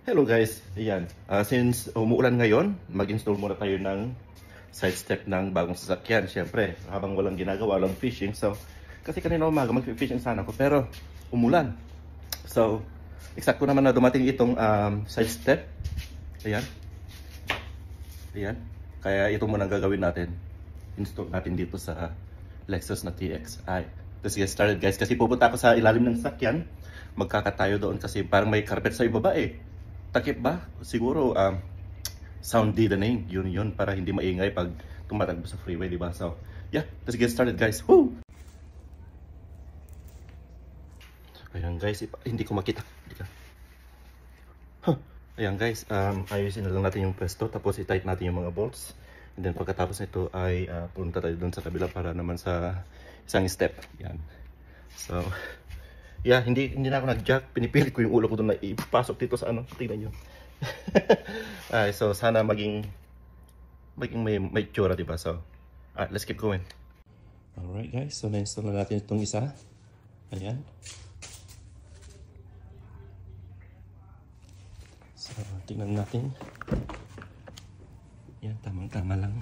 Hello guys, ayan. Since umuulan ngayon, mag-install muna tayo ng side step ng bagong sasakyan. Siyempre, habang walang ginagawa, walang fishing. So, kasi kanina umaga mag-fishing sana ako, pero umulan. So, eksakto naman na dumating itong side step. Ayan. Ayan. Kaya ito muna gagawin natin. Install natin dito sa Lexus na TXi. Let's get started guys. Kasi pupunta ako sa ilalim ng sasakyan. Magkakatayo doon kasi parang may carpet sa ibaba eh. Takip ba? Siguro sound deadening. Yun para hindi maingay pag tumatakbo sa freeway, di ba? So, yeah, let's get started guys. Woo! Ayan guys, hindi ko makita. Huh. Ayan guys, ayusin na lang natin yung pwesto tapos i-tight natin yung mga bolts. And then pagkatapos nito ay punta tayo dun sa kabila para naman sa isang step. Yan. So, yeah, hindi na ako nag-jack. Pinipilit ko yung ulo ko doon na ipasok dito sa ano. Tingnan nyo. So, sana maging may tsura, diba? So, let's keep going. Alright guys, so na-install na natin itong isa. Ayan. So, tingnan natin. Yan, tamang-tama lang.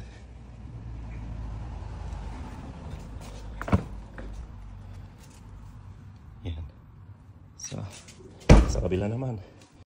Yan. So, sa kabila naman.